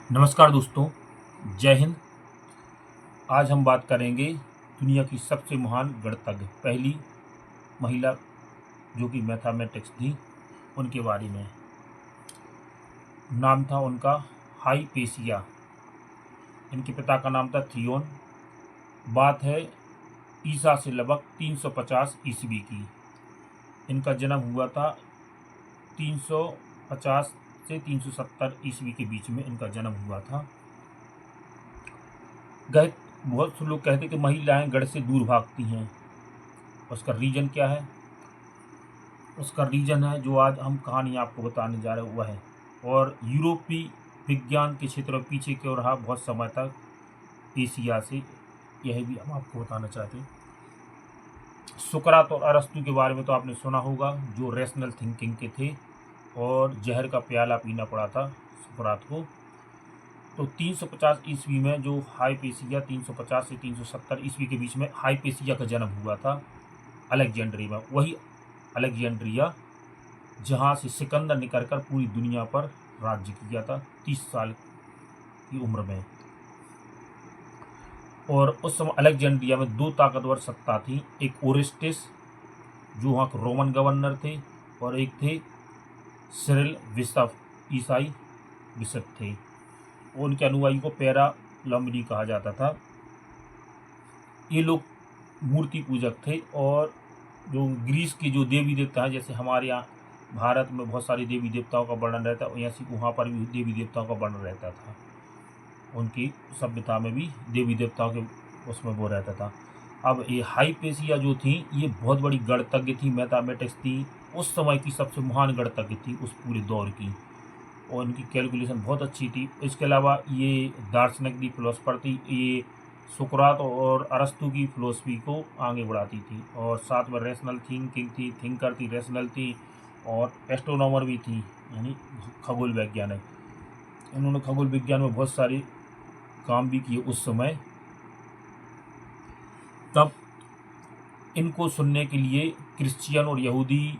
नमस्कार दोस्तों, जय हिंद। आज हम बात करेंगे दुनिया की सबसे महान गणितज्ञ, पहली महिला जो कि मैथमेटिक्स थी, उनके बारे में। नाम था उनका हाइपेसिया। इनके पिता का नाम था थियोन। बात है ईसा से लगभग 350 ईस्वी की। इनका जन्म हुआ था 350 से 370 ईस्वी के बीच में इनका जन्म हुआ था। गणित, बहुत से लोग कहते हैं कि महिलाएं गणित से दूर भागती हैं। उसका रीजन क्या है? उसका रीजन है जो आज हम कहानी आपको बताने जा रहे हैं वह है। और यूरोपीय विज्ञान के क्षेत्र में पीछे क्यों रहा बहुत समय तक एशिया से, यह भी हम आपको बताना चाहते हैं। सुकरात और अरस्तु के बारे में तो आपने सुना होगा, जो रैशनल थिंकिंग के थे और जहर का प्याला पीना पड़ा था सुकरात को। तो 350 ईस्वी में जो हाइपेसिया, 350 से 370 ईस्वी के बीच में हाइपेसिया का जन्म हुआ था अलेक्जेंड्रिया में। वही अलेक्जेंड्रिया जहाँ से सिकंदर निकलकर पूरी दुनिया पर राज्य किया था 30 साल की उम्र में। और उस समय अलेक्जेंड्रिया में दो ताकतवर सत्ता थी, एक ओरेस्टिस जो वहाँ के रोमन गवर्नर थे, और एक थे सिरिल बिशप, ईसाई बिशप थे। उनके अनुयायी को पैरालम्बनी कहा जाता था। ये लोग मूर्ति पूजक थे, और जो ग्रीस के जो देवी देवता हैं, जैसे हमारे यहाँ भारत में बहुत सारे देवी देवताओं का वर्णन रहता है, ऐसे वहाँ पर भी देवी देवताओं का वर्णन रहता था। उनकी सभ्यता में भी देवी देवताओं के उसमें वो रहता था। अब ये हाइपेसिया जो थी, ये बहुत बड़ी गणितज्ञ थी, मैथमेटिक्स थी, उस समय की सबसे महान गणितज्ञ थी उस पूरे दौर की, और इनकी कैलकुलेशन बहुत अच्छी थी। इसके अलावा ये दार्शनिक भी, फिलोसफर थी। ये सुकरात और अरस्तु की फिलोसफी को आगे बढ़ाती थी, और साथ में रैशनल थिंकिंग थी, थिंकर थी, रैशनल थी, और एस्ट्रोनॉमर भी थी, यानी खगोल वैज्ञानिक। इन्होंने खगोल विज्ञान में बहुत सारे काम भी किए उस समय। तब इनको सुनने के लिए क्रिश्चियन और यहूदी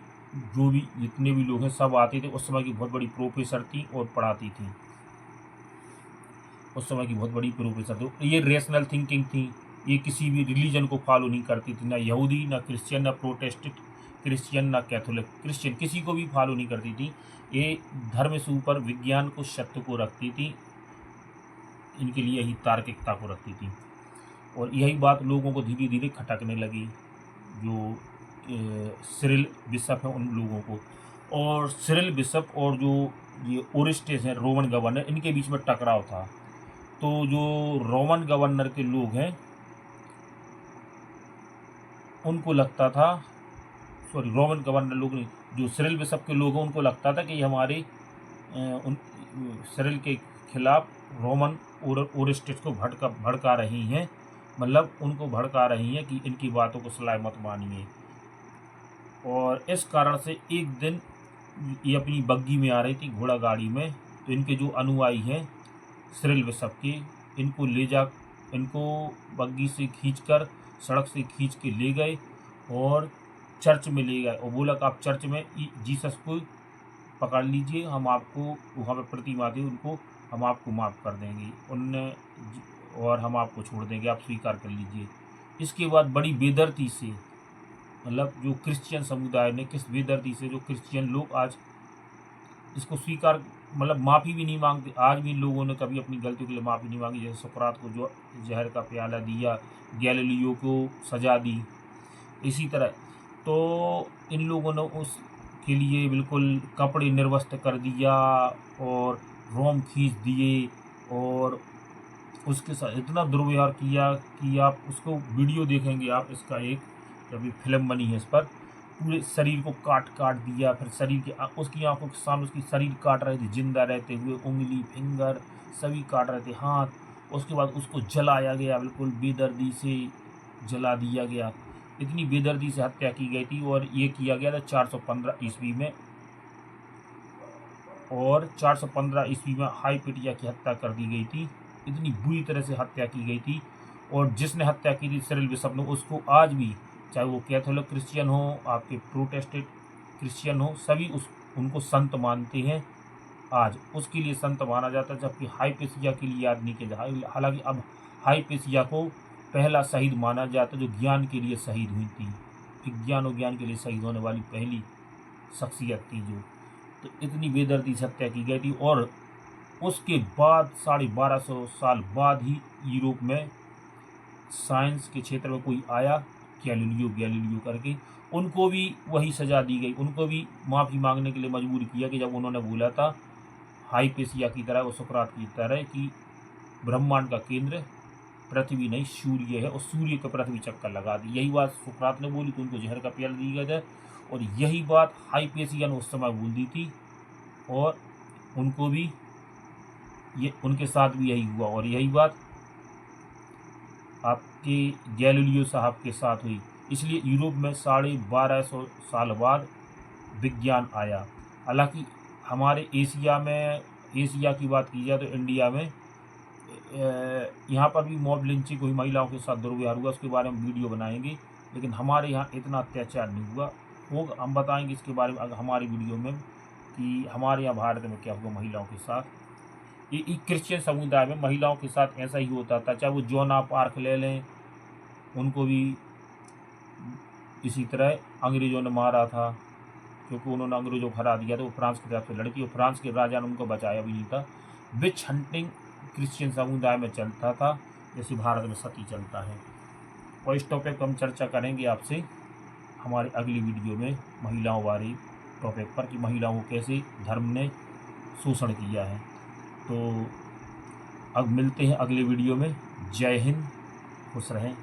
जो भी जितने भी लोग हैं सब आते थे। उस समय की बहुत बड़ी प्रोफेसर थी और पढ़ाती थी। उस समय की बहुत बड़ी प्रोफेसर थी। ये रेशनल थिंकिंग थी। ये किसी भी रिलीजन को फॉलो नहीं करती थी, ना यहूदी, ना क्रिश्चियन, ना प्रोटेस्टेंट क्रिश्चियन, ना कैथोलिक क्रिश्चियन, किसी को भी फॉलो नहीं करती थी। ये धर्म से ऊपर विज्ञान को, सत्य को रखती थी। इनके लिए यही तार्किकता को रखती थी, और यही बात लोगों को धीरे धीरे खटकने लगी, जो सिरिल बिशप हैं उन लोगों को। और सिरिल बिशप और जो ये ओरेस्टेस हैं रोमन गवर्नर, इनके बीच में टकराव था। तो जो रोमन गवर्नर के लोग हैं उनको लगता था, सॉरी रोमन गवर्नर लोग नहीं, जो सिरिल बिशप के लोग हैं उनको लगता था कि ये हमारे उन सिरिल के खिलाफ रोमन ओरेस्टेस को भड़का रही हैं, मतलब उनको भड़का रही हैं कि इनकी बातों को सलाह मत मानिए। और इस कारण से एक दिन ये अपनी बग्गी में आ रही थी, घोड़ा गाड़ी में, तो इनके जो अनुयायी हैं सिरिल बिशप के, इनको बग्गी से खींचकर, सड़क से खींच के ले गए और चर्च में ले गए, और बोला कि आप चर्च में जीसस को पकड़ लीजिए, हम आपको वहाँ पर प्रतिमा थी, उनको हम आपको माफ़ कर देंगे उनने, और हम आपको छोड़ देंगे, आप स्वीकार कर लीजिए। इसके बाद बड़ी बेदर्दी से, मतलब जो क्रिश्चियन समुदाय ने, किस बेदर्दी से जो क्रिश्चियन लोग आज इसको स्वीकार, मतलब माफ़ी भी नहीं मांगते। आज भी लोगों ने कभी अपनी गलतियों के लिए माफ़ी नहीं मांगी। जैसे सुकरात को जो जहर का प्याला दिया, गैलीलियो को सजा दी, इसी तरह तो इन लोगों ने उसके लिए बिल्कुल कपड़े निर्वस्त्र कर दिया और रोम खींच दिए, और उसके साथ इतना दुर्व्यवहार किया कि आप उसको वीडियो देखेंगे आप, इसका एक अभी फिल्म बनी है इस पर, पूरे शरीर को काट काट दिया। फिर शरीर के उसकी आंखों के सामने उसकी शरीर काट रहे थे जिंदा रहते हुए, उंगली, फिंगर सभी काट रहे थे, हाथ। उसके बाद उसको जलाया गया, बिल्कुल बेदर्दी से जला दिया गया। इतनी बेदर्दी से हत्या की गई थी, और ये किया गया था 415 ईस्वी में। और 415 ईस्वी में हाइपेसिया की हत्या कर दी गई थी। इतनी बुरी तरह से हत्या की गई थी, और जिसने हत्या की थी सिरिल बिशप ने, उसको आज भी, चाहे वो कैथोलिक क्रिश्चियन हो, आपके प्रोटेस्टेंट क्रिश्चियन हो, सभी उनको संत मानते हैं। आज उसके लिए संत माना जाता है, जबकि हाइपेसिया के लिए याद नहीं किया जाता। हालांकि अब हाइपेसिया को पहला शहीद माना जाता है, जो ज्ञान के लिए शहीद हुई थी, विज्ञान और ज्ञान के लिए शहीद होने वाली पहली शख्सियत थी जो। तो इतनी बेदर्दी से हत्या की गई थी। और उसके बाद 1250 साल बाद ही यूरोप में साइंस के क्षेत्र में कोई आया, गैलीलियो करके, उनको भी वही सज़ा दी गई। उनको भी माफ़ी मांगने के लिए मजबूर किया कि जब उन्होंने बोला था हाइपेसिया की तरह और सुकरात की तरह कि ब्रह्मांड का केंद्र पृथ्वी नहीं सूर्य है, और सूर्य के पृथ्वी चक्कर लगा दी। यही बात सुकरात ने बोली तो उनको जहर का प्याला दी गया था, और यही बात हाइपेसिया ने उस समय बोल दी थी, और उनको भी ये उनके साथ भी यही हुआ। और यही बात आपके गैलीलियो साहब के साथ हुई। इसलिए यूरोप में 1250 साल बाद विज्ञान आया। हालांकि हमारे एशिया की बात की जाए तो इंडिया में यहाँ पर भी मॉब लिंचिंग हुई, महिलाओं के साथ दुर्व्यवहार हुआ, उसके बारे में वीडियो बनाएंगे। लेकिन हमारे यहाँ इतना अत्याचार नहीं हुआ, वो हम बताएंगे इसके बारे में हमारी वीडियो में कि हमारे यहाँ भारत में क्या हुआ महिलाओं के साथ। ये क्रिश्चियन समुदाय में महिलाओं के साथ ऐसा ही होता था, चाहे वो जॉन ऑफ आर्क ले लें, उनको भी इसी तरह अंग्रेज़ों ने मारा था, क्योंकि उन्होंने अंग्रेज़ों को हरा दिया था। वो फ्रांस की तरफ से लड़की, और फ्रांस के राजा ने उनको बचाया भी नहीं था। विच हंटिंग क्रिश्चियन समुदाय में चलता था, जैसे भारत में सती चलता है। और इस टॉपिक पर हम चर्चा करेंगे आपसे हमारे अगली वीडियो में, महिलाओं वाली टॉपिक पर, कि महिलाओं को कैसे धर्म ने शोषण किया है। तो अब मिलते हैं अगले वीडियो में। जय हिंद, खुश रहें।